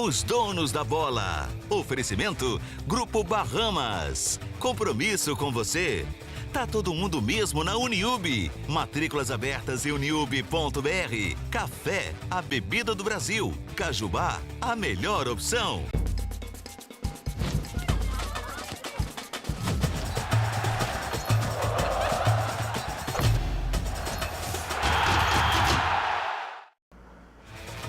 Os donos da bola. Oferecimento Grupo Bahamas. Compromisso com você. Tá todo mundo mesmo na Uniub. Matrículas abertas em uniub.br. Café, a bebida do Brasil. Cajubá, a melhor opção.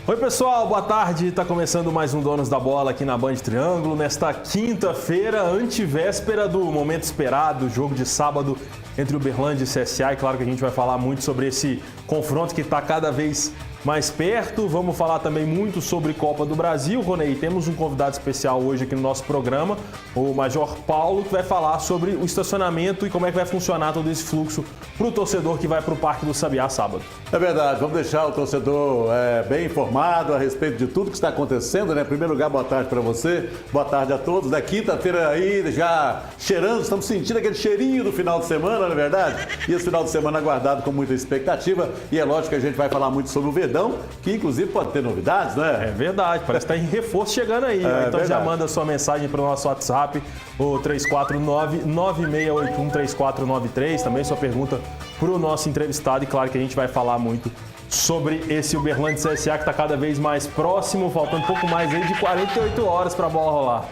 Oi pessoal, boa tarde. Está começando mais um Donos da Bola aqui na Band Triângulo. Nesta quinta-feira, antevéspera do momento esperado, jogo de sábado entre Uberlândia e CSA. E claro que a gente vai falar muito sobre esse confronto que está cada vez mais perto. Vamos falar também muito sobre Copa do Brasil. Ronei, temos um convidado especial hoje aqui no nosso programa, o Major Paulo, que vai falar sobre o estacionamento e como é que vai funcionar todo esse fluxo para o torcedor que vai para o Parque do Sabiá sábado. É verdade, vamos deixar o torcedor bem informado a respeito de tudo que está acontecendo, né? Em primeiro lugar, boa tarde para você, boa tarde a todos. Da quinta-feira aí, já cheirando, estamos sentindo aquele cheirinho do final de semana, não é verdade? E esse final de semana aguardado com muita expectativa. E é lógico que a gente vai falar muito sobre o Verdão, que inclusive pode ter novidades, não é? É verdade, parece que está em reforço chegando aí. Então verdade. Já manda sua mensagem para o nosso WhatsApp, o 349-9681-3493. Também sua pergunta para o nosso entrevistado. E claro que a gente vai falar muito sobre esse Uberlândia CSA que está cada vez mais próximo, faltando um pouco mais aí de 48 horas para a bola rolar.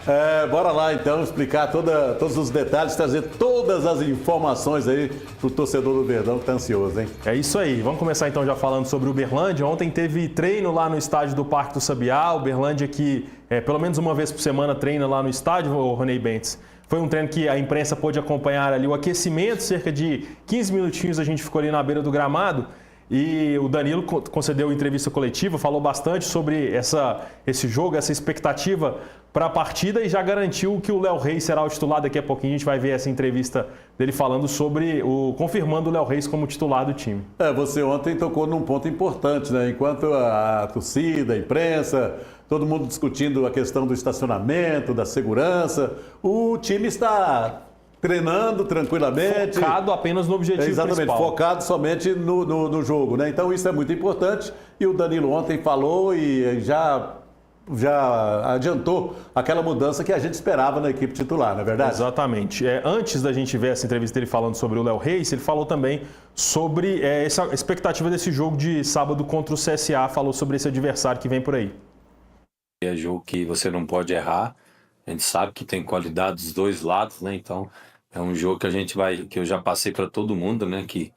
Bora lá então explicar todos os detalhes, trazer todas as informações aí para o torcedor do Verdão que está ansioso, hein? É isso aí. Vamos começar então já falando sobre o Uberlândia. Ontem teve treino lá no estádio do Parque do Sabiá. O Uberlândia que pelo menos uma vez por semana treina lá no estádio, o Ronei Bentes. Foi um treino que a imprensa pôde acompanhar ali o aquecimento, cerca de 15 minutinhos a gente ficou ali na beira do gramado. E o Danilo concedeu entrevista coletiva, falou bastante sobre esse jogo, essa expectativa para a partida e já garantiu que o Léo Reis será o titular. Daqui a pouquinho a gente vai ver essa entrevista dele falando sobre confirmando o Léo Reis como titular do time. Você ontem tocou num ponto importante, né? Enquanto a torcida, a imprensa, todo mundo discutindo a questão do estacionamento, da segurança, o time está treinando tranquilamente. Focado apenas no objetivo principal. Exatamente, focado somente no jogo, né? Então isso é muito importante e o Danilo ontem falou e já adiantou aquela mudança que a gente esperava na equipe titular, não é verdade? Exatamente. Antes da gente ver essa entrevista dele falando sobre o Léo Reis, ele falou também sobre essa expectativa desse jogo de sábado contra o CSA, falou sobre esse adversário que vem por aí. É jogo que você não pode errar, a gente sabe que tem qualidade dos dois lados, né? Então é um jogo que eu já passei para todo mundo, né? Que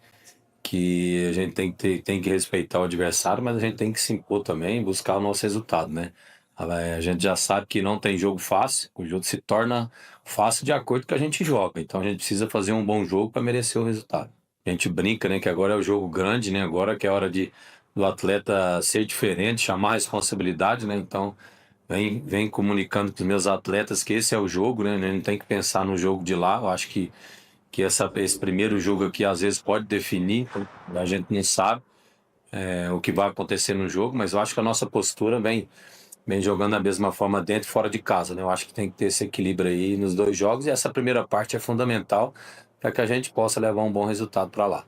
a gente tem que respeitar o adversário, mas a gente tem que se impor também, buscar o nosso resultado, né? A gente já sabe que não tem jogo fácil, o jogo se torna fácil de acordo com o que a gente joga. Então a gente precisa fazer um bom jogo para merecer o resultado. A gente brinca, né? Que agora é o jogo grande, né? Agora que é a hora do atleta ser diferente, chamar a responsabilidade, né? Então vem comunicando para os meus atletas que esse é o jogo, né? Não tem que pensar no jogo de lá. Eu acho que esse primeiro jogo aqui às vezes pode definir, a gente não sabe o que vai acontecer no jogo, mas eu acho que a nossa postura vem jogando da mesma forma dentro e fora de casa, né? Eu acho que tem que ter esse equilíbrio aí nos dois jogos e essa primeira parte é fundamental para que a gente possa levar um bom resultado para lá.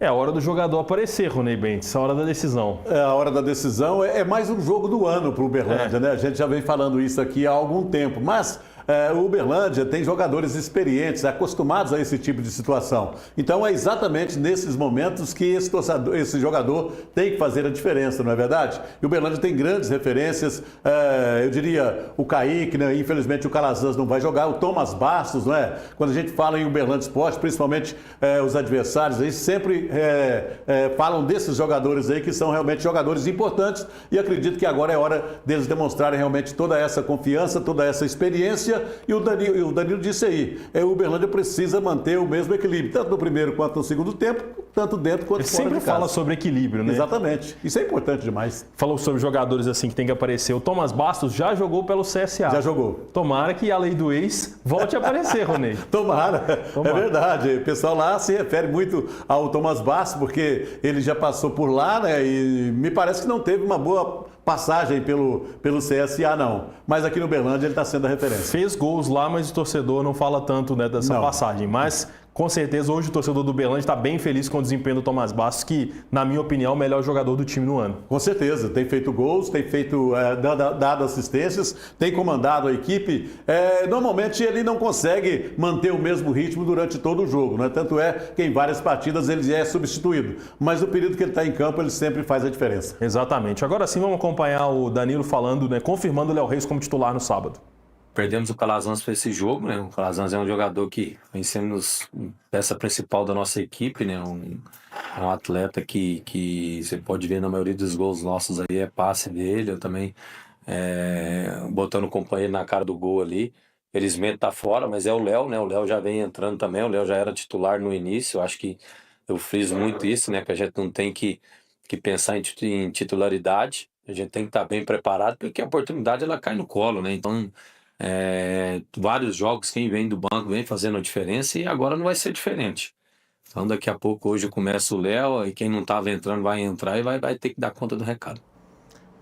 É a hora do jogador aparecer, Ronei Bentes, a hora da decisão. A hora da decisão é mais um jogo do ano para o Uberlândia, né? A gente já vem falando isso aqui há algum tempo, mas o Uberlândia tem jogadores experientes, acostumados a esse tipo de situação. Então é exatamente nesses momentos que esse jogador tem que fazer a diferença, não é verdade? E o Uberlândia tem grandes referências, eu diria o Kaique, né? Infelizmente o Calazans não vai jogar, o Thomas Bastos, não é? Quando a gente fala em Uberlândia Esporte, principalmente os adversários aí sempre falam desses jogadores aí que são realmente jogadores importantes e acredito que agora é hora deles demonstrarem realmente toda essa confiança, toda essa experiência. E o Danilo disse aí, o Uberlândia precisa manter o mesmo equilíbrio, tanto no primeiro quanto no segundo tempo, tanto dentro quanto fora de casa. Ele sempre fala sobre equilíbrio, né? Exatamente. Isso é importante demais. Falou sobre jogadores assim que tem que aparecer. O Thomas Bastos já jogou pelo CSA. Já jogou. Tomara que a lei do ex volte a aparecer, Ronei. Tomara. É verdade. O pessoal lá se refere muito ao Thomas Bastos, porque ele já passou por lá, né? E me parece que não teve uma boa passagem pelo CSA, não. Mas aqui no Uberlândia ele está sendo a referência. Fez gols lá, mas o torcedor não fala tanto, né, dessa passagem. Mas com certeza hoje o torcedor do Uberlândia está bem feliz com o desempenho do Tomás Bastos, que, na minha opinião, é o melhor jogador do time no ano. Com certeza, tem feito gols, tem feito dado assistências, tem comandado a equipe. Normalmente ele não consegue manter o mesmo ritmo durante todo o jogo, né? Tanto é que em várias partidas ele é substituído. Mas no período que ele está em campo, ele sempre faz a diferença. Exatamente. Agora sim vamos acompanhar o Danilo falando, né, confirmando o Léo Reis como titular no sábado. Perdemos o Calazans para esse jogo, né? O Calazans é um jogador que vem sendo peça principal da nossa equipe, né? É um atleta que você pode ver na maioria dos gols nossos aí, é passe dele, eu também botando o companheiro na cara do gol ali. Felizmente tá fora, mas é o Léo, né? O Léo já vem entrando também, o Léo já era titular no início, eu acho que eu friso muito isso, né? Que a gente não tem que pensar em titularidade, a gente tem que estar bem preparado, porque a oportunidade ela cai no colo, né? Então, vários jogos, quem vem do banco vem fazendo a diferença e agora não vai ser diferente. Então daqui a pouco hoje começa o Léo e quem não estava entrando vai entrar e vai ter que dar conta do recado.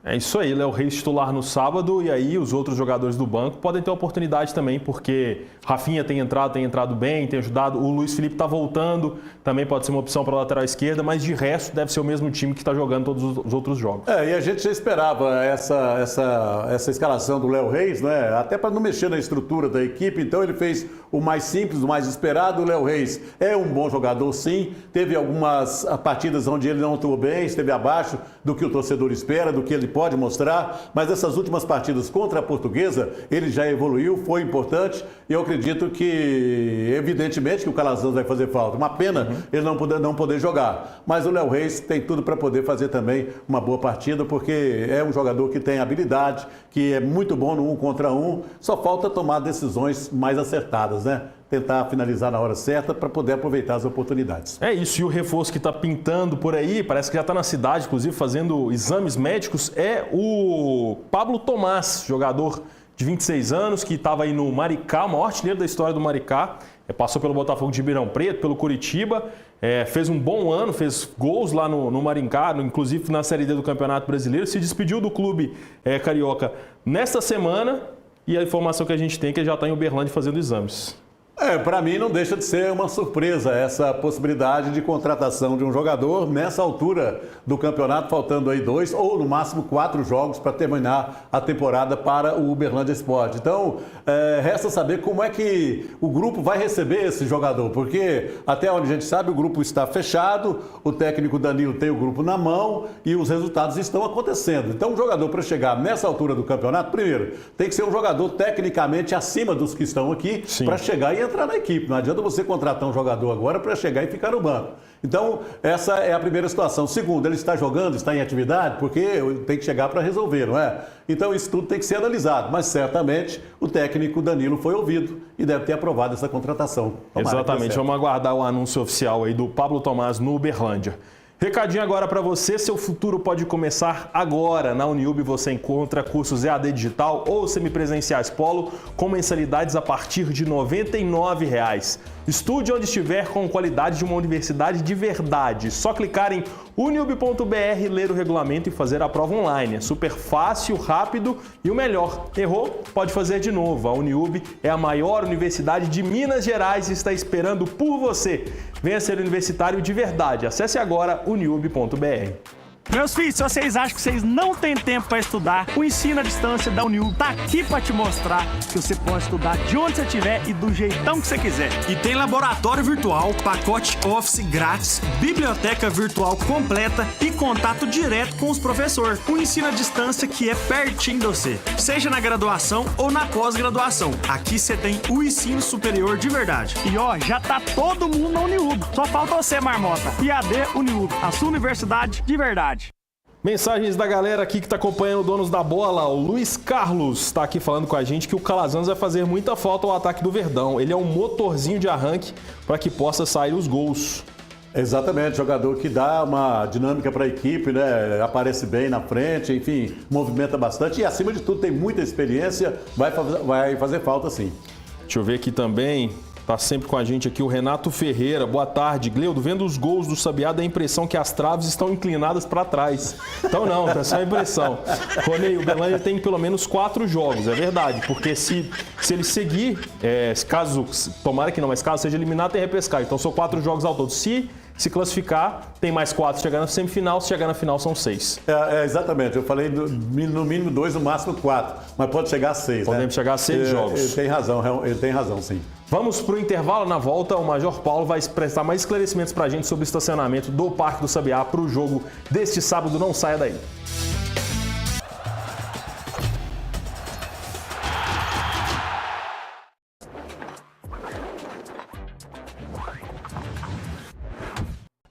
É isso aí, Léo Reis titular no sábado e aí os outros jogadores do banco podem ter oportunidade também, porque Rafinha tem entrado bem, tem ajudado, o Luiz Felipe está voltando, também pode ser uma opção para a lateral esquerda, mas de resto deve ser o mesmo time que está jogando todos os outros jogos. E a gente já esperava essa escalação do Léo Reis, né? Até para não mexer na estrutura da equipe, então ele fez o mais simples, o mais esperado. O Léo Reis é um bom jogador, sim, teve algumas partidas onde ele não atuou bem, esteve abaixo do que o torcedor espera, do que ele pode mostrar, mas essas últimas partidas contra a Portuguesa, ele já evoluiu, foi importante e eu acredito que, evidentemente, que o Calazans vai fazer falta. Uma pena ele não poder jogar, mas o Léo Reis tem tudo para poder fazer também uma boa partida, porque é um jogador que tem habilidade, que é muito bom no 1 contra 1, só falta tomar decisões mais acertadas, né? Tentar finalizar na hora certa para poder aproveitar as oportunidades. É isso, e o reforço que está pintando por aí, parece que já está na cidade, inclusive fazendo exames médicos, é o Pablo Tomás, jogador de 26 anos, que estava aí no Maricá, o maior artilheiro da história do Maricá, passou pelo Botafogo de Ribeirão Preto, pelo Curitiba, fez um bom ano, fez gols lá no Maricá, inclusive na Série D do Campeonato Brasileiro, se despediu do clube carioca nesta semana, e a informação que a gente tem é que ele já está em Uberlândia fazendo exames. Para mim não deixa de ser uma surpresa essa possibilidade de contratação de um jogador nessa altura do campeonato, faltando aí 2 ou no máximo 4 jogos para terminar a temporada para o Uberlândia Esporte. Então, resta saber como é que o grupo vai receber esse jogador, porque até onde a gente sabe o grupo está fechado, o técnico Danilo tem o grupo na mão e os resultados estão acontecendo. Então, um jogador para chegar nessa altura do campeonato, primeiro, tem que ser um jogador tecnicamente acima dos que estão aqui para chegar e entrar na equipe. Não adianta você contratar um jogador agora para chegar e ficar no banco. Então, essa é a primeira situação. Segundo, ele está jogando, está em atividade, porque tem que chegar para resolver, não é? Então, isso tudo tem que ser analisado. Mas, certamente, o técnico Danilo foi ouvido e deve ter aprovado essa contratação. Exatamente. Vamos aguardar o anúncio oficial aí do Pablo Tomás no Uberlândia. Recadinho agora para você, seu futuro pode começar agora. Na Uniub você encontra cursos EAD digital ou semipresenciais polo com mensalidades a partir de R$ 99,00. Estude onde estiver com qualidade de uma universidade de verdade. Só clicar em uniub.br, ler o regulamento e fazer a prova online. É super fácil, rápido e o melhor. Errou? Pode fazer de novo. A Uniub é a maior universidade de Minas Gerais e está esperando por você. Venha ser universitário de verdade. Acesse agora uniub.br. Meus filhos, se vocês acham que vocês não têm tempo para estudar, o ensino à distância da Uniub tá aqui para te mostrar que você pode estudar de onde você estiver e do jeitão que você quiser. E tem laboratório virtual, pacote Office grátis, biblioteca virtual completa e contato direto com os professores. O ensino à distância que é pertinho de você, seja na graduação ou na pós-graduação. Aqui você tem o ensino superior de verdade. E ó, já tá todo mundo na Uniub. Só falta você, marmota. IAD Uniub, a sua universidade de verdade. Mensagens da galera aqui que está acompanhando o Donos da Bola. O Luiz Carlos está aqui falando com a gente que o Calazans vai fazer muita falta ao ataque do Verdão. Ele é um motorzinho de arranque para que possa sair os gols. Exatamente, jogador que dá uma dinâmica para a equipe, né? Aparece bem na frente, enfim, movimenta bastante e acima de tudo tem muita experiência, vai fazer falta sim. Deixa eu ver aqui também. Tá sempre com a gente aqui o Renato Ferreira. Boa tarde, Gleudo. Vendo os gols do Sabiá, dá a impressão que as traves estão inclinadas para trás. Então não, tá só a impressão. Ronei, o Uberlândia tem pelo menos 4 jogos, é verdade. Porque se ele seguir, caso, tomara que não, mas caso seja eliminado, tem repescagem. Então são 4 jogos ao todo. Se classificar, tem mais 4 chegar na semifinal, se chegar na final são 6. Exatamente, eu falei no mínimo 2, no máximo 4, mas pode chegar a 6. Podemos chegar a 6 jogos. Ele tem razão, sim. Vamos para o intervalo. Na volta, o Major Paulo vai prestar mais esclarecimentos para a gente sobre o estacionamento do Parque do Sabiá para o jogo deste sábado. Não saia daí.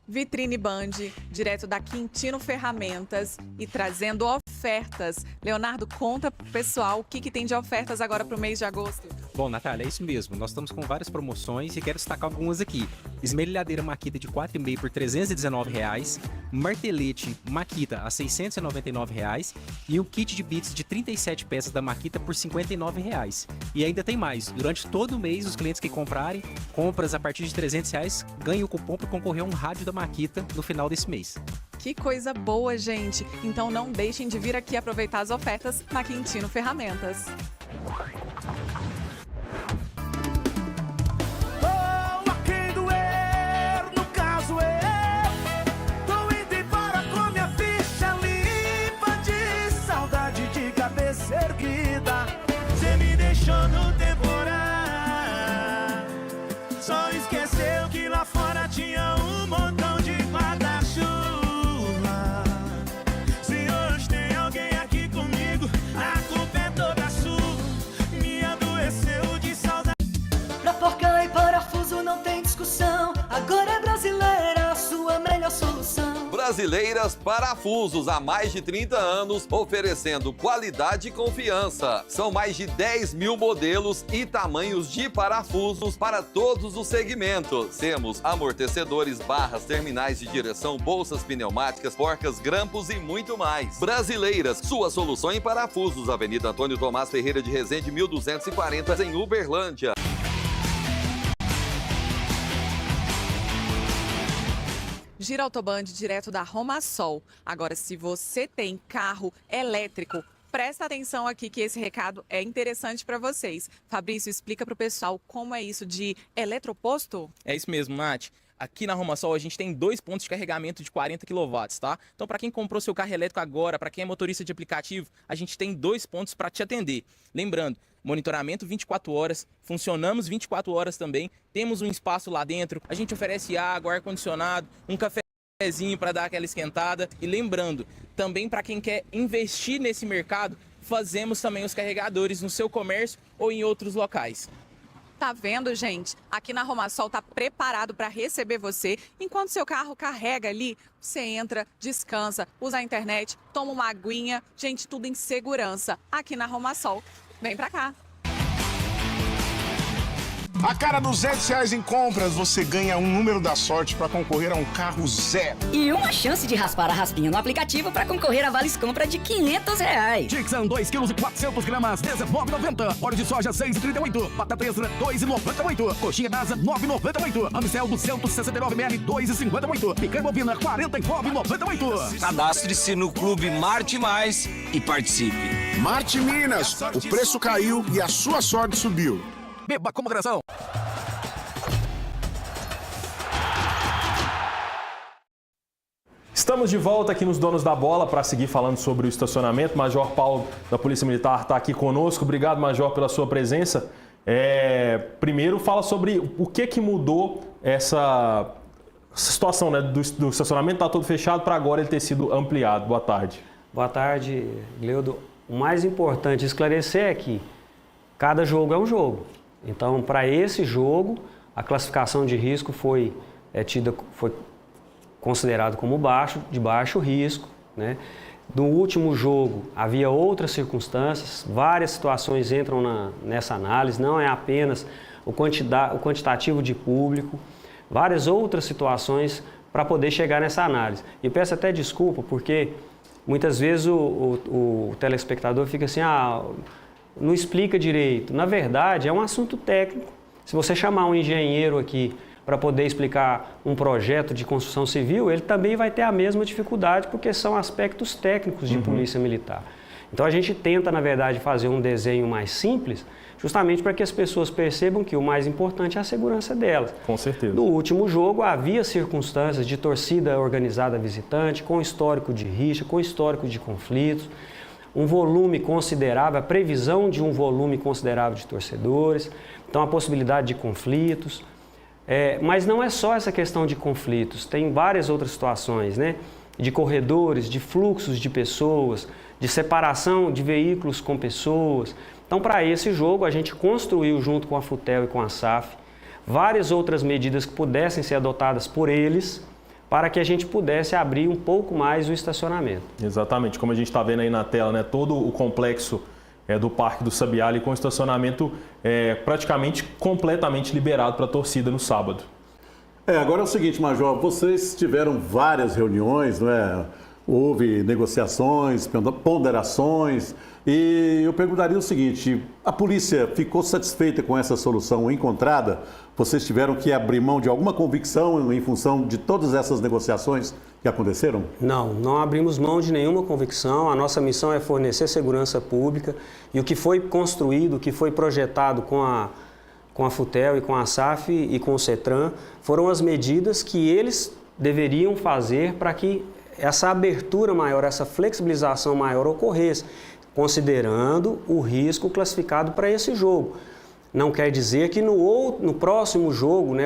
Vitrine Band, direto da Quintino Ferramentas e trazendo ofertas. Leonardo, conta pro pessoal o que tem de ofertas agora para o mês de agosto. Bom, Natália, é isso mesmo. Nós estamos com várias promoções e quero destacar algumas aqui. Esmerilhadeira Makita de 4,5 por R$ 319, martelete Makita a R$ 699 e um kit de bits de 37 peças da Makita por R$ 59. E ainda tem mais. Durante todo o mês, os clientes que comprarem compras a partir de R$ 300 ganham o cupom para concorrer a um rádio da Makita no final desse mês. Que coisa boa, gente! Então não deixem de vir aqui aproveitar as ofertas na Quintino Ferramentas. No temporal, só esqueceu que lá fora tinha um montão de guarda-chuva. Se hoje tem alguém aqui comigo, a culpa é toda sua. Me adoeceu de saudade. Pra porca e parafuso não tem discussão. Agora é Brasileira, a sua melhor solução. Brasileiras Parafusos, há mais de 30 anos, oferecendo qualidade e confiança. São mais de 10 mil modelos e tamanhos de parafusos para todos os segmentos. Temos amortecedores, barras, terminais de direção, bolsas pneumáticas, porcas, grampos e muito mais. Brasileiras, sua solução em parafusos. Avenida Antônio Tomás Ferreira de Resende, 1240, em Uberlândia. Gira Autoband direto da Romasol. Agora, se você tem carro elétrico, presta atenção aqui que esse recado é interessante para vocês. Fabrício, explica para o pessoal como é isso de eletroposto? É isso mesmo, Nath. Aqui na Romasol a gente tem 2 pontos de carregamento de 40 kW, tá? Então, para quem comprou seu carro elétrico agora, para quem é motorista de aplicativo, a gente tem 2 pontos para te atender. Lembrando, monitoramento 24 horas, funcionamos 24 horas também, temos um espaço lá dentro, a gente oferece água, ar-condicionado, um cafezinho para dar aquela esquentada. E lembrando, também para quem quer investir nesse mercado, fazemos também os carregadores no seu comércio ou em outros locais. Tá vendo, gente? Aqui na Romasol tá preparado para receber você. Enquanto seu carro carrega ali, você entra, descansa, usa a internet, toma uma aguinha. Gente, tudo em segurança. Aqui na Romasol. Vem pra cá. A cada R$200 em compras, você ganha um número da sorte para concorrer a um carro zero. E uma chance de raspar a raspinha no aplicativo para concorrer a vales compra de R$500. Dixon, 2 kg e 400 gramas, R$19,90. Óleo de soja, R$6,38. Batata extra, R$2,98. Coxinha NASA, R$9,98. Amstel, 269 ml, R$2,58. Picanha bovina, R$49,98. Cadastre-se no Clube Marte Mais e participe. Marte Minas, o preço caiu e a sua sorte subiu. Beba com moderação. Estamos de volta aqui nos Donos da Bola para seguir falando sobre o estacionamento. Major Paulo, da Polícia Militar, está aqui conosco. Obrigado, Major, pela sua presença. Primeiro, fala sobre o que mudou essa situação, né, do estacionamento está todo fechado para agora ele ter sido ampliado. Boa tarde. Boa tarde, Gleudo. O mais importante esclarecer é que cada jogo é um jogo. Então, para esse jogo, a classificação de risco foi considerado como de baixo risco, né? No último jogo, havia outras circunstâncias, várias situações entram nessa análise, não é apenas o quantitativo de público, várias outras situações para poder chegar nessa análise. E peço até desculpa, porque muitas vezes o telespectador fica assim, não explica direito. Na verdade, é um assunto técnico Se você chamar um engenheiro aqui para poder explicar um projeto de construção civil, ele também vai ter a mesma dificuldade, porque são aspectos técnicos de polícia militar. Então a gente tenta, na verdade, fazer um desenho mais simples, justamente para que as pessoas percebam que o mais importante é a segurança delas. Com certeza. No último jogo, havia circunstâncias de torcida organizada visitante, com histórico de rixa, com histórico de conflitos, um volume considerável, a previsão de um volume considerável de torcedores, então a possibilidade de conflitos. Mas não é só essa questão de conflitos, tem várias outras situações, né? De corredores, de fluxos de pessoas, de separação de veículos com pessoas. Então, para esse jogo, a gente construiu, junto com a FUTEL e com a SAF, várias outras medidas que pudessem ser adotadas por eles, para que a gente pudesse abrir um pouco mais o estacionamento. Exatamente, como a gente está vendo aí na tela, né? Todo o complexo do Parque do Sabiá ali com estacionamento praticamente completamente liberado para a torcida no sábado. Agora é o seguinte, Major, vocês tiveram várias reuniões, não é? Houve negociações, ponderações, e eu perguntaria o seguinte, a polícia ficou satisfeita com essa solução encontrada? Vocês tiveram que abrir mão de alguma convicção em função de todas essas negociações que aconteceram? Não abrimos mão de nenhuma convicção. A nossa missão é fornecer segurança pública, e o que foi construído, o que foi projetado com a FUTEL e com a SAF e com o CETRAN, foram as medidas que eles deveriam fazer para que essa abertura maior, essa flexibilização maior ocorresse, considerando o risco classificado para esse jogo. Não quer dizer que no próximo jogo, né,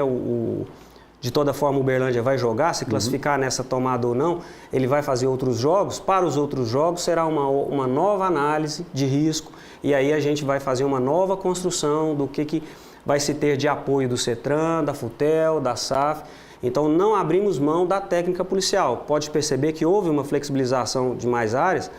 de toda forma o Uberlândia vai jogar, se classificar nessa tomada ou não, ele vai fazer outros jogos. Para os outros jogos será uma nova análise de risco, e aí a gente vai fazer uma nova construção do que vai se ter de apoio do CETRAN, da FUTEL, da SAF. Então não abrimos mão da técnica policial. Pode perceber que houve uma flexibilização de mais áreas,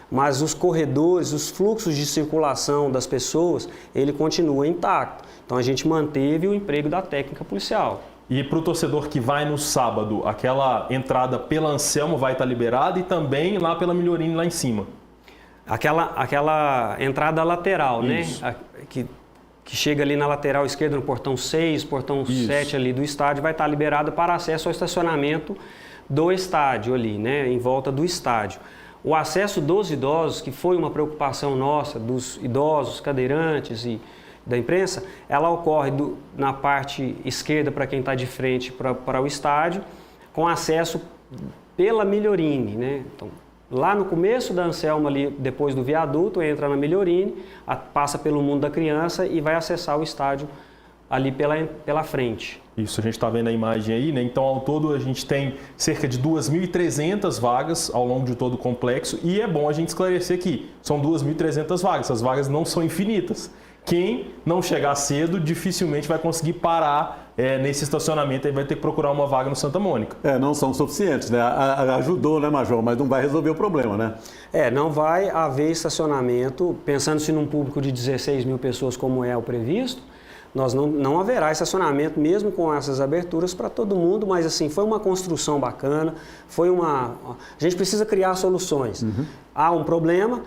mas os corredores, os fluxos de circulação das pessoas, ele continua intacto. Então a gente manteve o emprego da técnica policial. E para o torcedor que vai no sábado, aquela entrada pela Anselmo vai estar liberada e também lá pela Melhorine lá em cima? Aquela entrada lateral, isso, né? Que chega ali na lateral esquerda, no portão 6, portão 7 ali do estádio, vai estar liberada para acesso ao estacionamento do estádio ali, né? Em volta do estádio. O acesso dos idosos, que foi uma preocupação nossa, dos idosos, cadeirantes e da imprensa, ela ocorre na parte esquerda para quem está de frente para o estádio, com acesso pela Melhorine, né? Então, lá no começo da Anselmo, ali, depois do viaduto, entra na Melhorine, passa pelo Mundo da Criança e vai acessar o estádio ali pela frente. Isso, a gente está vendo a imagem aí, né? Então, ao todo, a gente tem cerca de 2.300 vagas ao longo de todo o complexo, e é bom a gente esclarecer que são 2.300 vagas, essas vagas não são infinitas. Quem não chegar cedo dificilmente vai conseguir parar nesse estacionamento e vai ter que procurar uma vaga no Santa Mônica. Não são suficientes, né? Ajudou, né, Major? Mas não vai resolver o problema, né? Não vai haver estacionamento, pensando-se num público de 16 mil pessoas como é o previsto, nós não haverá estacionamento mesmo com essas aberturas para todo mundo, mas assim, foi uma construção bacana, A gente precisa criar soluções. Há um problema,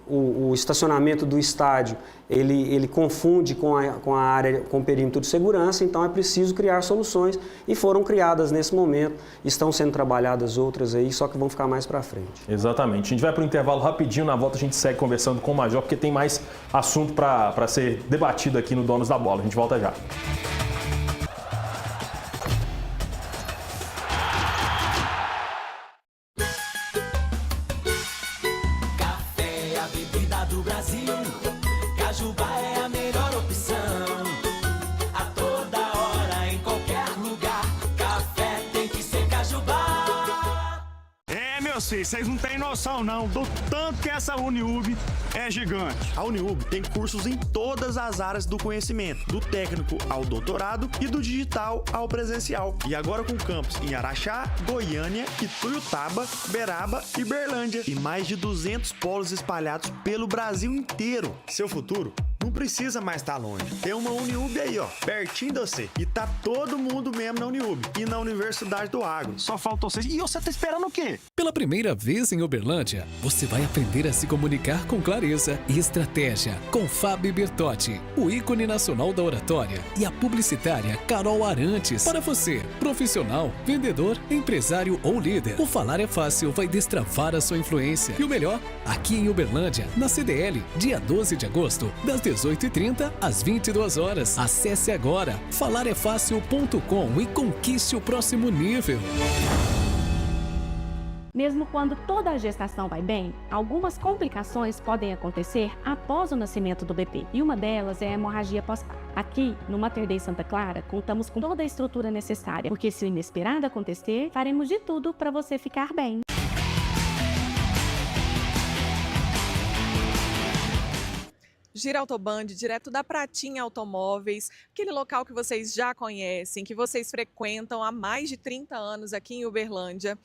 o estacionamento do estádio, ele confunde com a área, com o perímetro de segurança, então é preciso criar soluções, e foram criadas nesse momento, estão sendo trabalhadas outras aí, só que vão ficar mais para frente. Exatamente. A gente vai para o intervalo rapidinho, na volta a gente segue conversando com o Major, porque tem mais assunto para ser debatido aqui no Donos da Bola. A gente volta já. Vocês não têm noção, não, do tanto que essa Uniub é gigante. A Uniub tem cursos em todas as áreas do conhecimento, do técnico ao doutorado e do digital ao presencial. E agora com campus em Araxá, Goiânia, Ituiutaba, Beraba e Berlândia. E mais de 200 polos espalhados pelo Brasil inteiro. Seu futuro não precisa mais estar longe. Tem uma Uniub aí, ó, pertinho de você. E tá todo mundo mesmo na Uniub e na Universidade do Agro. Só faltou vocês. E você tá esperando o quê? Pela primeira vez em Uberlândia, você vai aprender a se comunicar com clareza e estratégia com Fábio Bertotti, o ícone nacional da oratória, e a publicitária Carol Arantes. Para você, profissional, vendedor, empresário ou líder, o Falar é Fácil vai destravar a sua influência. E o melhor, aqui em Uberlândia, na CDL, dia 12 de agosto, das 18h30 às 22 horas. Acesse agora falarefácil.com e conquiste o próximo nível. Mesmo quando toda a gestação vai bem, algumas complicações podem acontecer após o nascimento do bebê. E uma delas é a hemorragia pós-parto. Aqui, no Mater Dei Santa Clara, contamos com toda a estrutura necessária, porque se o inesperado acontecer, faremos de tudo para você ficar bem. Gira Autoband, direto da Pratinha Automóveis, aquele local que vocês já conhecem, que vocês frequentam há mais de 30 anos aqui em Uberlândia.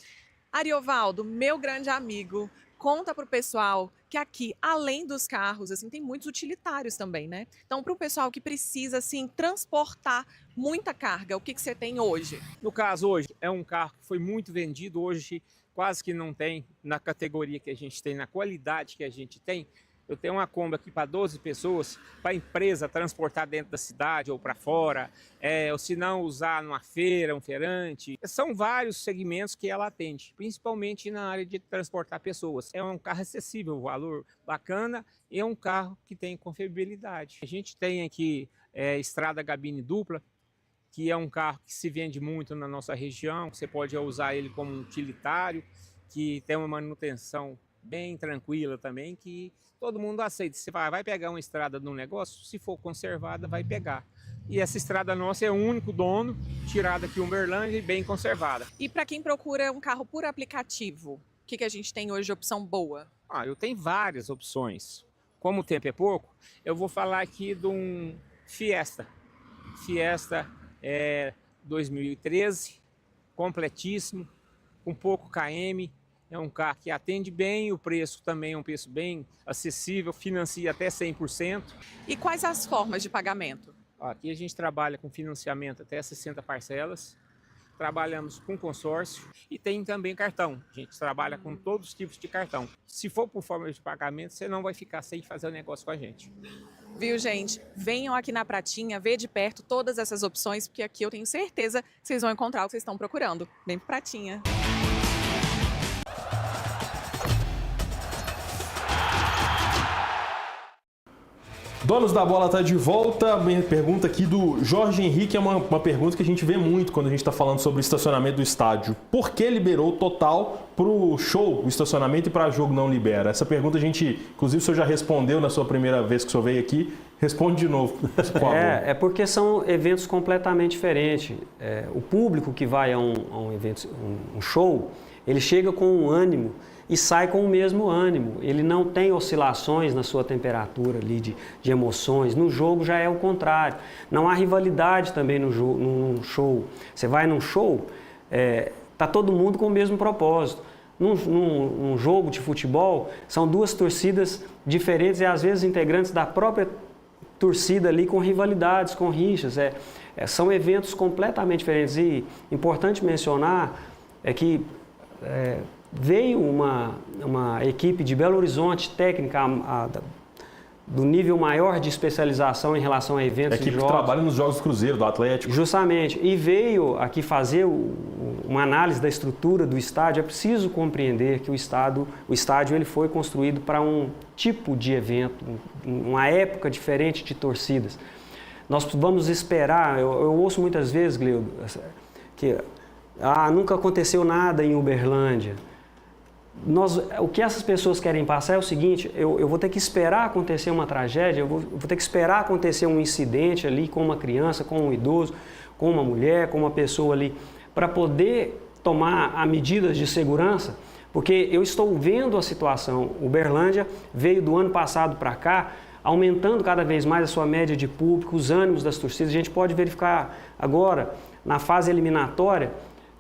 Ariovaldo, meu grande amigo, conta para o pessoal que aqui, além dos carros, assim, tem muitos utilitários também, né? Então, para o pessoal que precisa, assim, transportar muita carga, o que você tem hoje? No caso, hoje, é um carro que foi muito vendido, hoje quase que não tem na categoria que a gente tem, na qualidade que a gente tem. Eu tenho uma Kombi aqui para 12 pessoas, para a empresa transportar dentro da cidade ou para fora, ou se não usar numa feira, um feirante. São vários segmentos que ela atende, principalmente na área de transportar pessoas. É um carro acessível, valor bacana, e é um carro que tem confiabilidade. A gente tem aqui estrada cabine dupla, que é um carro que se vende muito na nossa região. Você pode usar ele como utilitário, que tem uma manutenção bem tranquila também, que todo mundo aceita. Você vai pegar uma estrada de um negócio, se for conservada, vai pegar. E essa estrada nossa é o único dono, tirada aqui em Uberlândia e bem conservada. E para quem procura um carro por aplicativo, o que a gente tem hoje de opção boa? Eu tenho várias opções. Como o tempo é pouco, eu vou falar aqui de um Fiesta. Fiesta 2013, completíssimo, com pouco KM. É um carro que atende bem, o preço também é um preço bem acessível, financia até 100%. E quais as formas de pagamento? Aqui a gente trabalha com financiamento até 60 parcelas, trabalhamos com consórcio e tem também cartão. A gente trabalha com todos os tipos de cartão. Se for por forma de pagamento, você não vai ficar sem fazer o negócio com a gente. Viu, gente? Venham aqui na Pratinha, ver de perto todas essas opções, porque aqui eu tenho certeza que vocês vão encontrar o que vocês estão procurando. Vem pra Pratinha. Donos da Bola está de volta. Minha pergunta aqui do Jorge Henrique é uma pergunta que a gente vê muito quando a gente está falando sobre o estacionamento do estádio. Por que liberou total para o show, o estacionamento, e para jogo não libera? Essa pergunta a gente, inclusive, o senhor já respondeu na sua primeira vez que o senhor veio aqui. Responde de novo, por favor. É porque são eventos completamente diferentes. O público que vai a um evento, um show, ele chega com um ânimo e sai com o mesmo ânimo. Ele não tem oscilações na sua temperatura ali de emoções. No jogo já é o contrário. Não há rivalidade também num show. Você vai num show, tá todo mundo com o mesmo propósito. Num jogo de futebol, são duas torcidas diferentes e às vezes integrantes da própria torcida ali com rivalidades, com rixas. São eventos completamente diferentes. E importante mencionar que veio uma equipe de Belo Horizonte, técnica do nível maior de especialização em relação a eventos e jogos. A equipe que trabalha nos Jogos do Cruzeiro, do Atlético. Justamente. E veio aqui fazer uma análise da estrutura do estádio. É preciso compreender que o estádio ele foi construído para um tipo de evento, uma época diferente de torcidas. Nós vamos esperar, eu ouço muitas vezes, Gleudo, que nunca aconteceu nada em Uberlândia. O que essas pessoas querem passar é o seguinte: eu vou ter que esperar acontecer uma tragédia, eu vou ter que esperar acontecer um incidente ali com uma criança, com um idoso, com uma mulher, com uma pessoa ali, para poder tomar medidas de segurança, porque eu estou vendo a situação. Uberlândia veio do ano passado para cá, aumentando cada vez mais a sua média de público, os ânimos das torcidas. A gente pode verificar agora, na fase eliminatória,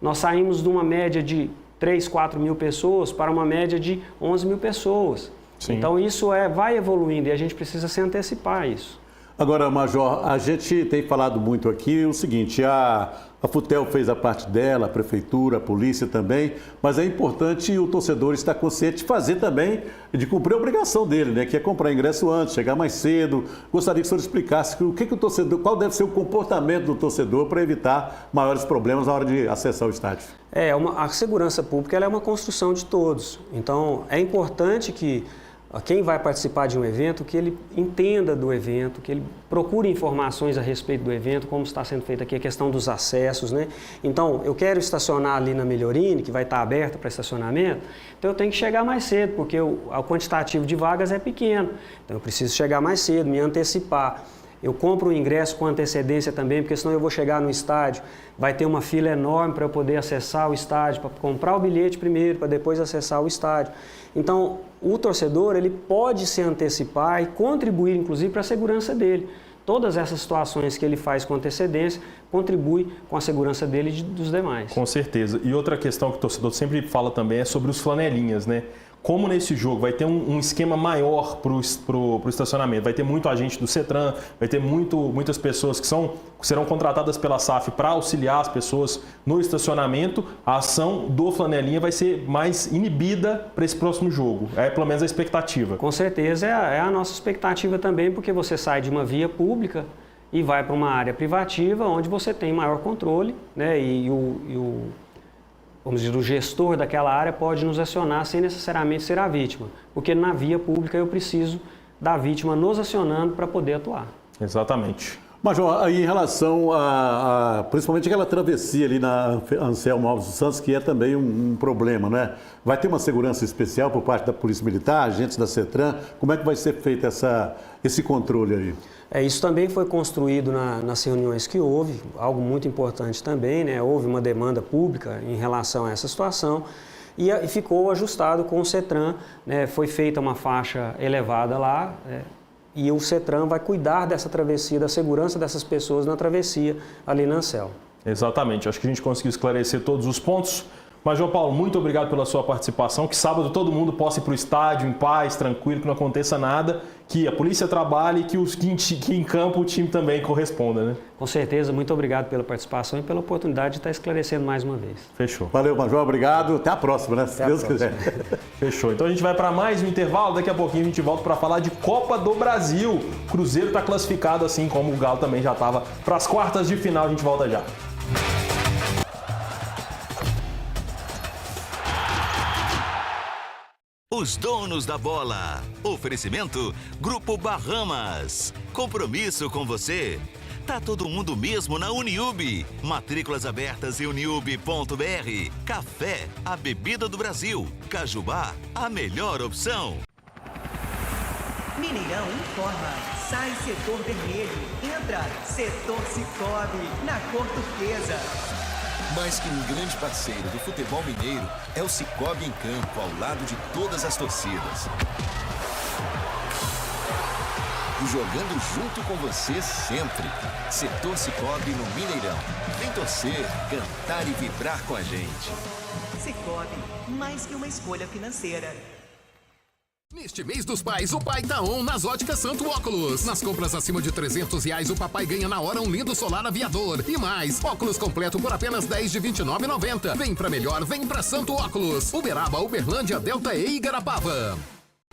nós saímos de uma média de 3, 4 mil pessoas para uma média de 11 mil pessoas. Sim. Então isso vai evoluindo e a gente precisa se antecipar a isso. Agora, Major, a gente tem falado muito aqui o seguinte, a Futel fez a parte dela, a Prefeitura, a Polícia também, mas é importante o torcedor estar consciente de fazer também, de cumprir a obrigação dele, né? Que é comprar ingresso antes, chegar mais cedo. Gostaria que o senhor explicasse o torcedor, qual deve ser o comportamento do torcedor para evitar maiores problemas na hora de acessar o estádio. A segurança pública ela é uma construção de todos, então é importante que quem vai participar de um evento, que ele entenda do evento, que ele procure informações a respeito do evento, como está sendo feita aqui a questão dos acessos, né? Então, eu quero estacionar ali na Melhorine, que vai estar aberta para estacionamento, então eu tenho que chegar mais cedo, porque o quantitativo de vagas é pequeno. Então, eu preciso chegar mais cedo, me antecipar. Eu compro o ingresso com antecedência também, porque senão eu vou chegar no estádio, vai ter uma fila enorme para eu poder acessar o estádio, para comprar o bilhete primeiro, para depois acessar o estádio. Então, o torcedor ele pode se antecipar e contribuir, inclusive, para a segurança dele. Todas essas situações que ele faz com antecedência contribuem com a segurança dele e dos demais. Com certeza. E outra questão que o torcedor sempre fala também é sobre os flanelinhas, né? Como nesse jogo vai ter um esquema maior para o estacionamento, vai ter muito agente do CETRAN, vai ter muitas pessoas que serão contratadas pela SAF para auxiliar as pessoas no estacionamento, a ação do flanelinha vai ser mais inibida para esse próximo jogo. É pelo menos a expectativa. Com certeza é a nossa expectativa também, porque você sai de uma via pública e vai para uma área privativa onde você tem maior controle, né? Vamos dizer, o gestor daquela área pode nos acionar sem necessariamente ser a vítima, porque na via pública eu preciso da vítima nos acionando para poder atuar. Exatamente. Major, aí em relação principalmente aquela travessia ali na Anselmo Alves dos Santos, que é também um problema, né? Vai ter uma segurança especial por parte da Polícia Militar, agentes da CETRAN? Como é que vai ser feito esse controle aí? Isso também foi construído nas reuniões que houve, algo muito importante também, né? Houve uma demanda pública em relação a essa situação e ficou ajustado com o CETRAN, né? Foi feita uma faixa elevada lá, e o CETRAN vai cuidar dessa travessia, da segurança dessas pessoas na travessia ali na Ancel. Exatamente, acho que a gente conseguiu esclarecer todos os pontos. Major Paulo, muito obrigado pela sua participação, que sábado todo mundo possa ir para o estádio em paz, tranquilo, que não aconteça nada, que a polícia trabalhe e que em campo o time também corresponda, né? Com certeza, muito obrigado pela participação e pela oportunidade de estar esclarecendo mais uma vez. Fechou. Valeu, Major, obrigado. Até a próxima, né? Se Deus quiser. Fechou. Então a gente vai para mais um intervalo, daqui a pouquinho a gente volta para falar de Copa do Brasil. O Cruzeiro está classificado, assim como o Galo também já estava para as quartas de final, a gente volta já. Os donos da bola. Oferecimento Grupo Bahamas. Compromisso com você. Tá todo mundo mesmo na Uniub. Matrículas abertas em uniub.br. Café, a bebida do Brasil. Cajubá, a melhor opção. Mineirão informa. Sai setor vermelho. Entra setor Cicobi, na cor turquesa. Mais que um grande parceiro do futebol mineiro, é o Cicobi em campo, ao lado de todas as torcidas. E jogando junto com você sempre. Setor Cicobi no Mineirão. Vem torcer, cantar e vibrar com a gente. Cicobi, mais que uma escolha financeira. Neste mês dos pais, o pai tá on nas óticas Santo Óculos. Nas compras acima de R$300, o papai ganha na hora um lindo solar aviador. E mais, óculos completo por apenas R$10 de R$29,90. Vem pra melhor, vem pra Santo Óculos. Uberaba, Uberlândia, Delta e Igarapava.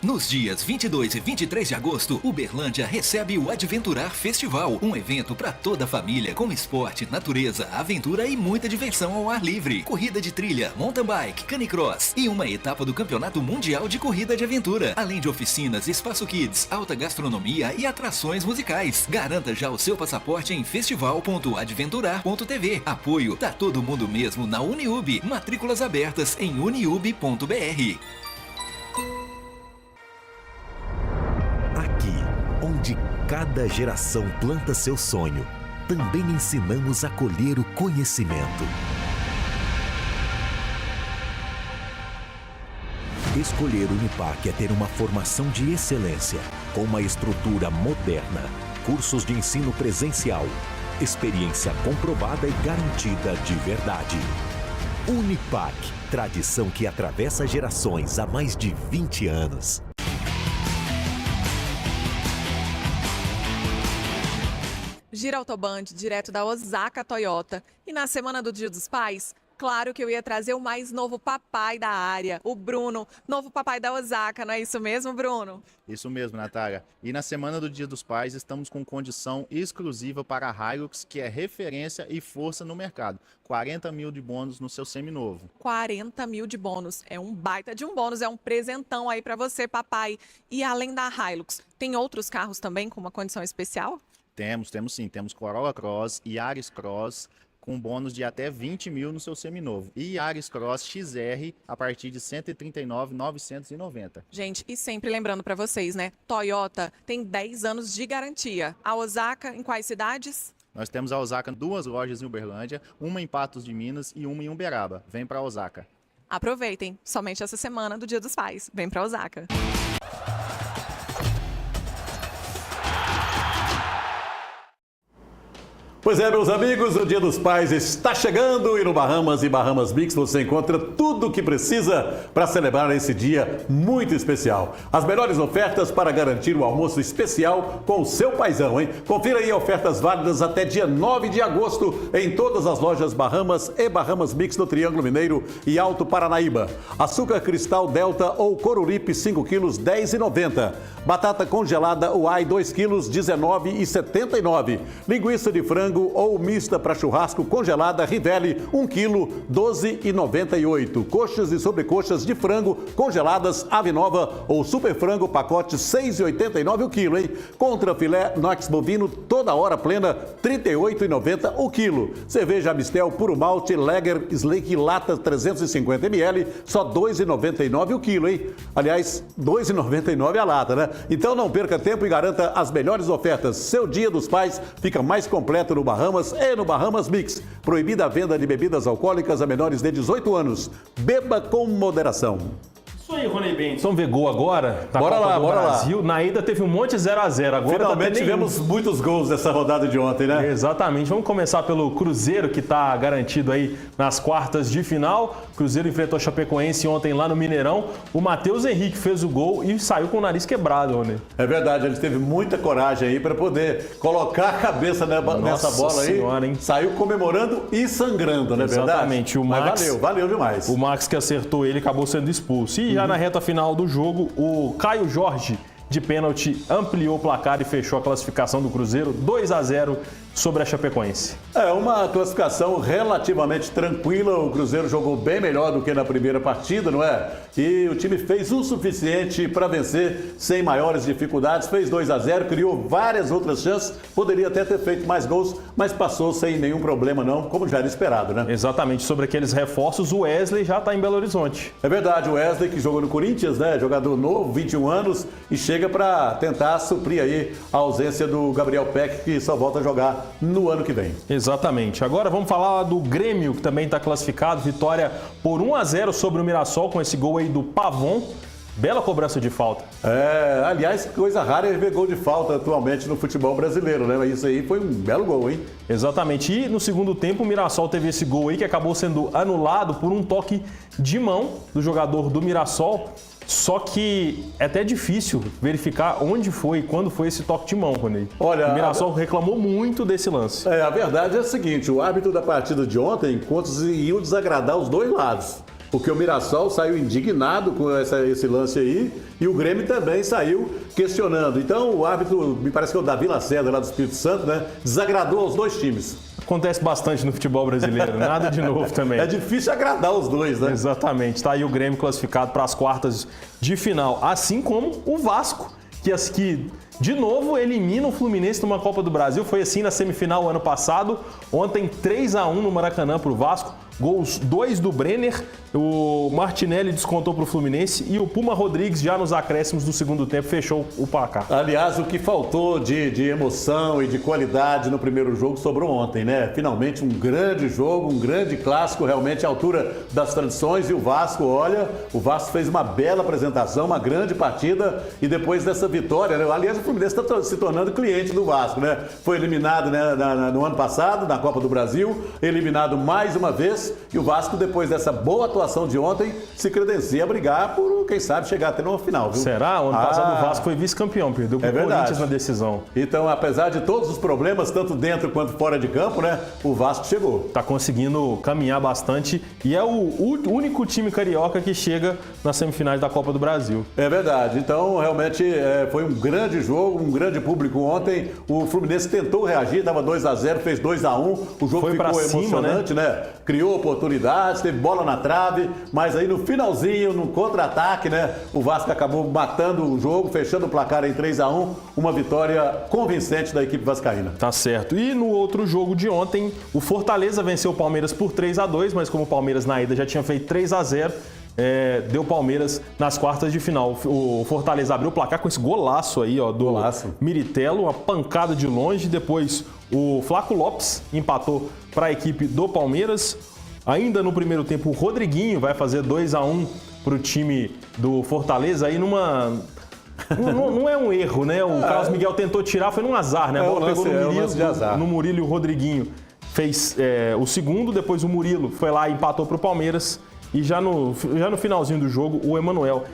Nos dias 22 e 23 de agosto, Uberlândia recebe o Adventurar Festival, um evento para toda a família com esporte, natureza, aventura e muita diversão ao ar livre. Corrida de trilha, mountain bike, canicross e uma etapa do Campeonato Mundial de Corrida de Aventura, além de oficinas, espaço kids, alta gastronomia e atrações musicais. Garanta já o seu passaporte em festival.adventurar.tv. Apoio Tá Todo Mundo Mesmo na Uniub. Matrículas abertas em uniub.br. Onde cada geração planta seu sonho, também ensinamos a colher o conhecimento. Escolher Unipac é ter uma formação de excelência, com uma estrutura moderna, cursos de ensino presencial, experiência comprovada e garantida de verdade. Unipac, tradição que atravessa gerações há mais de 20 anos. Gira Autoband, direto da Osaka Toyota. E na semana do Dia dos Pais, claro que eu ia trazer o mais novo papai da área, o Bruno, novo papai da Osaka, não é isso mesmo, Bruno? Isso mesmo, Natália. E na semana do Dia dos Pais, estamos com condição exclusiva para a Hilux, que é referência e força no mercado. 40 mil de bônus no seu seminovo. 40 mil de bônus. É um baita de um bônus, é um presentão aí para você, papai. E além da Hilux, tem outros carros também com uma condição especial? Temos sim. Temos Corolla Cross e Yaris Cross, com bônus de até 20 mil no seu seminovo. E Yaris Cross XR a partir de 139.990. Gente, e sempre lembrando para vocês, né? Toyota tem 10 anos de garantia. A Osaka, em quais cidades? Nós temos a Osaka 2 lojas em Uberlândia, uma em Patos de Minas e uma em Uberaba. Vem para Osaka. Aproveitem, somente essa semana do Dia dos Pais. Vem para Osaka. Pois é, meus amigos, o Dia dos Pais está chegando e no Bahamas e Bahamas Mix você encontra tudo o que precisa para celebrar esse dia muito especial. As melhores ofertas para garantir o almoço especial com o seu paizão, hein? Confira aí ofertas válidas até dia 9 de agosto em todas as lojas Bahamas e Bahamas Mix no Triângulo Mineiro e Alto Paranaíba. Açúcar cristal Delta ou Coruripe 5 quilos, R$ 10,90. Batata congelada Uai 2 quilos, R$ 19,79. Linguiça de frango ou mista para churrasco congelada Rivelli 1 kg, R$ 12,98. Coxas e sobrecoxas de frango congeladas Ave Nova ou super frango pacote 6,89 o quilo, hein? Contra filé Nox bovino toda hora plena 38,90 o quilo. Cerveja Amistel puro malte Lager Slake lata 350 ml só 2,99 o quilo, hein? Aliás, 2,99 a lata, né? Então não perca tempo e garanta as melhores ofertas. Seu Dia dos Pais fica mais completo no Bahamas e no Bahamas Mix. Proibida a venda de bebidas alcoólicas a menores de 18 anos. Beba com moderação. Isso aí, Rony Bentes. Vamos ver gol agora? Bora lá, bora Brasil. lá. Na ida teve um monte de 0x0. Agora finalmente tivemos muitos gols nessa rodada de ontem, né? Exatamente. Vamos começar pelo Cruzeiro, que está garantido aí nas quartas de final. O Cruzeiro enfrentou a Chapecoense ontem lá no Mineirão. O Matheus Henrique fez o gol e saiu com o nariz quebrado, Rony. É verdade, ele teve muita coragem aí para poder colocar a cabeça nessa bola senhora, aí. Hein? Saiu comemorando e sangrando, não é verdade? Exatamente. O Max, valeu demais. O Max que acertou ele acabou sendo expulso. E já na reta final do jogo, o Caio Jorge, de pênalti, ampliou o placar e fechou a classificação do Cruzeiro 2-0 sobre a Chapecoense. É uma classificação relativamente tranquila, o Cruzeiro jogou bem melhor do que na primeira partida, não é? E o time fez o suficiente para vencer sem maiores dificuldades, fez 2-0, criou várias outras chances, poderia até ter feito mais gols, mas passou sem nenhum problema não, como já era esperado, né? Exatamente, sobre aqueles reforços, o Wesley já está em Belo Horizonte. É verdade, o Wesley que jogou no Corinthians, né? Jogador novo, 21 anos, e chega para tentar suprir aí a ausência do Gabriel Peck, que só volta a jogar no ano que vem. Exatamente. Agora vamos falar do Grêmio, que também está classificado. Vitória por 1-0 sobre o Mirassol, com esse gol aí do Pavon. Bela cobrança de falta. É, aliás, coisa rara é ver gol de falta atualmente no futebol brasileiro, né? Mas isso aí foi um belo gol, hein? Exatamente. E no segundo tempo o Mirassol teve esse gol aí que acabou sendo anulado por um toque de mão do jogador do Mirassol. Só que é até difícil verificar onde foi e quando foi esse toque de mão, Rony. Olha, o Mirassol reclamou muito desse lance. A verdade é a seguinte, o árbitro da partida de ontem conseguiu desagradar os dois lados. Porque o Mirassol saiu indignado com esse lance aí e o Grêmio também saiu questionando. Então o árbitro, me parece que é o Davi Lacerda lá do Espírito Santo, né? Desagradou aos dois times. Acontece bastante no futebol brasileiro, nada de novo também. É difícil agradar os dois, né? Exatamente. Está aí o Grêmio classificado para as quartas de final, assim como o Vasco, que de novo elimina o Fluminense numa Copa do Brasil. Foi assim na semifinal ano passado. Ontem 3-1 no Maracanã para o Vasco. Gols 2 do Brenner, o Martinelli descontou para o Fluminense e o Puma Rodrigues já nos acréscimos do segundo tempo fechou o placar. Aliás, o que faltou de emoção e de qualidade no primeiro jogo sobrou ontem, né? Finalmente um grande jogo, um grande clássico, realmente à altura das tradições. E o Vasco, olha, o Vasco fez uma bela apresentação, uma grande partida e depois dessa vitória, né? Aliás, o Fluminense está se tornando cliente do Vasco, né? Foi eliminado, né, no ano passado, na Copa do Brasil, eliminado mais uma vez. Libertadores. E o Vasco, depois dessa boa atuação de ontem, se credencia a brigar por, quem sabe, chegar até numa final, viu? Será? O ano passado o Vasco foi vice-campeão, perdeu pro Corinthians na decisão. Então, apesar de todos os problemas, tanto dentro quanto fora de campo, né? O Vasco chegou. Tá conseguindo caminhar bastante e é o único time carioca que chega nas semifinais da Copa do Brasil. É verdade. Então, realmente, foi um grande jogo, um grande público ontem. O Fluminense tentou reagir, estava 2-0, fez 2-1. O jogo ficou emocionante, né? Criou oportunidades, teve bola na trave, mas aí no finalzinho, no contra-ataque, né? O Vasco acabou matando o jogo, fechando o placar em 3-1. Uma vitória convincente da equipe vascaína. Tá certo. E no outro jogo de ontem, o Fortaleza venceu o Palmeiras por 3-2, mas como o Palmeiras na ida já tinha feito 3-0, deu Palmeiras nas quartas de final. O Fortaleza abriu o placar com esse golaço aí, ó, do Miritello, uma pancada de longe. Depois o Flaco Lopes empatou para a equipe do Palmeiras. Ainda no primeiro tempo, o Rodriguinho vai fazer 2-1 para o time do Fortaleza aí numa... Não é um erro, né? O Carlos Miguel tentou tirar, foi num azar, né? A bola pegou no Murilo e o Rodriguinho fez o segundo, depois o Murilo foi lá e empatou para o Palmeiras. E já no finalzinho do jogo, o Emanuel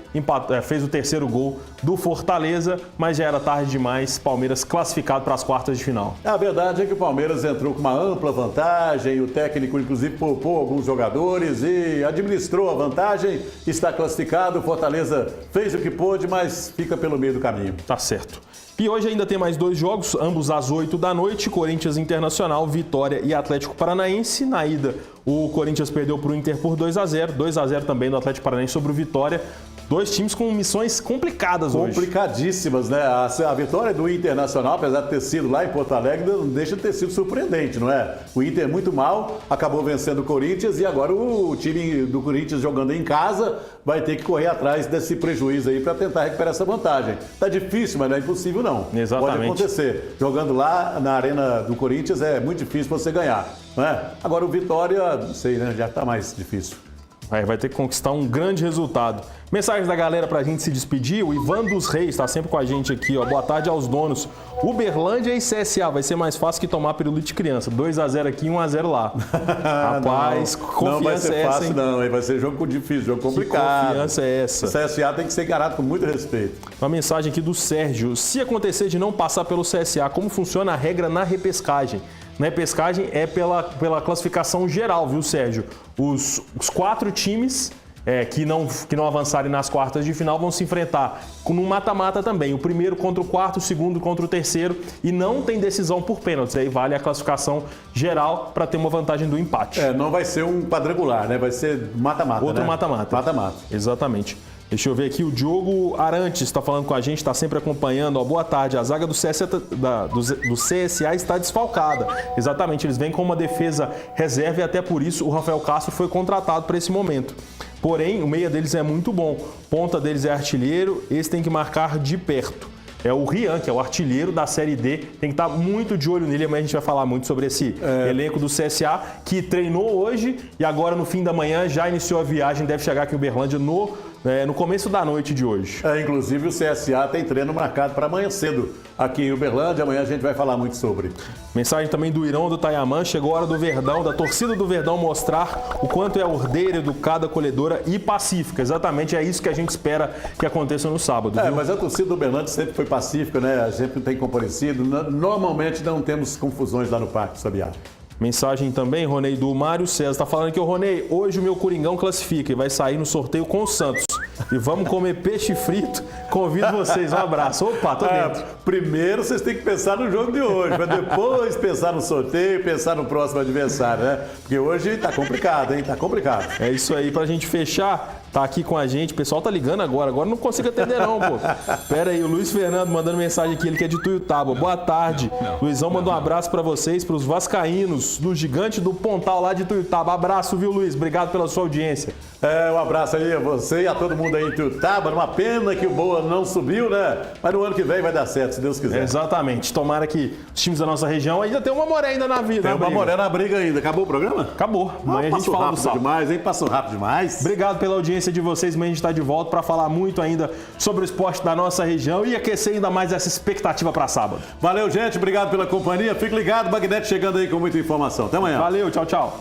fez o terceiro gol do Fortaleza, mas já era tarde demais, Palmeiras classificado para as quartas de final. A verdade é que o Palmeiras entrou com uma ampla vantagem, o técnico inclusive poupou alguns jogadores e administrou a vantagem, está classificado, o Fortaleza fez o que pôde, mas fica pelo meio do caminho. Tá certo. E hoje ainda tem mais 2 jogos, ambos às 8 da noite, Corinthians Internacional, Vitória e Atlético Paranaense. Na ida, o Corinthians perdeu para o Inter por 2-0, 2-0 também do Atlético Paranaense sobre o Vitória. 2 times com missões complicadas hoje. Complicadíssimas, né? A vitória do Internacional, apesar de ter sido lá em Porto Alegre, não deixa de ter sido surpreendente, não é? O Inter muito mal, acabou vencendo o Corinthians e agora o time do Corinthians jogando em casa vai ter que correr atrás desse prejuízo aí para tentar recuperar essa vantagem. Tá difícil, mas não é impossível não. Exatamente. Pode acontecer. Jogando lá na arena do Corinthians é muito difícil você ganhar, não é? Agora o Vitória, não sei, né? Já tá mais difícil. Vai ter que conquistar um grande resultado. Mensagens da galera pra gente se despedir. O Ivan dos Reis tá sempre com a gente aqui, ó. Boa tarde aos donos. Uberlândia e CSA vai ser mais fácil que tomar pirulito de criança. 2-0 aqui e 1-0 lá. Rapaz, confiança não vai ser é fácil, essa, hein? não. Vai ser jogo difícil, jogo complicado. Que confiança é essa? O CSA tem que ser encarado com muito respeito. Uma mensagem aqui do Sérgio. Se acontecer de não passar pelo CSA, como funciona a regra na repescagem? Na repescagem é pela classificação geral, viu, Sérgio? Os 4 times que não avançarem nas quartas de final vão se enfrentar no mata-mata também. O primeiro contra o quarto, o segundo contra o terceiro. E não tem decisão por pênaltis. Aí vale a classificação geral para ter uma vantagem do empate. Não vai ser um quadrangular, né? Vai ser mata-mata. Outro né? mata-mata. Mata-mata. Exatamente. Deixa eu ver aqui, o Diogo Arantes está falando com a gente, está sempre acompanhando. Ó, boa tarde, a zaga do CSA está desfalcada. Exatamente, eles vêm com uma defesa reserva e até por isso o Rafael Castro foi contratado para esse momento. Porém, o meia deles é muito bom, ponta deles é artilheiro, esse tem que marcar de perto. É o Rian, que é o artilheiro da Série D, tem que estar muito de olho nele, mas a gente vai falar muito sobre esse elenco do CSA, que treinou hoje e agora no fim da manhã já iniciou a viagem, deve chegar aqui em Uberlândia no começo da noite de hoje. Inclusive o CSA tem treino marcado para amanhã cedo aqui em Uberlândia, amanhã a gente vai falar muito sobre. Mensagem também do Irão do Tayamã, chegou a hora do Verdão, da torcida do Verdão mostrar o quanto é ordeira, educada, acolhedora e pacífica. Exatamente, é isso que a gente espera que aconteça no sábado. Viu? Mas a torcida do Uberlândia sempre foi pacífica, né? Sempre tem comparecido. Normalmente não temos confusões lá no Parque Sabiá. Mensagem também, Ronei, do Mário César. Tá falando aqui, Ronei, hoje o meu Coringão classifica e vai sair no sorteio com o Santos. E vamos comer peixe frito. Convido vocês, um abraço. Opa, tô dentro. Primeiro vocês têm que pensar no jogo de hoje, para depois pensar no sorteio, pensar no próximo adversário, né? Porque hoje tá complicado, hein? Tá complicado. É isso aí, pra gente fechar, tá aqui com a gente. O pessoal tá ligando agora não consigo atender não, pô. Pera aí, o Luiz Fernando mandando mensagem aqui, ele que é de Tuiutaba. Boa tarde. Luizão mandou um abraço pra vocês, pros vascaínos, do Gigante do Pontal lá de Tuiutaba. Abraço, viu, Luiz? Obrigado pela sua audiência. Um abraço aí a você e a todo mundo aí em Tuiutaba. Uma pena que o Boa não subiu, né? Mas no ano que vem vai dar certo, se Deus quiser. Exatamente. Tomara que os times da nossa região ainda tem uma Moré ainda na vida. Tem uma Moré na briga ainda. Acabou o programa? Acabou. Amanhã a gente fala do sábado. Demais, hein? Passou rápido demais. Obrigado pela audiência de vocês. Amanhã a gente está de volta para falar muito ainda sobre o esporte da nossa região e aquecer ainda mais essa expectativa para sábado. Valeu, gente. Obrigado pela companhia. Fique ligado. Magnete chegando aí com muita informação. Até amanhã. Valeu. Tchau, tchau.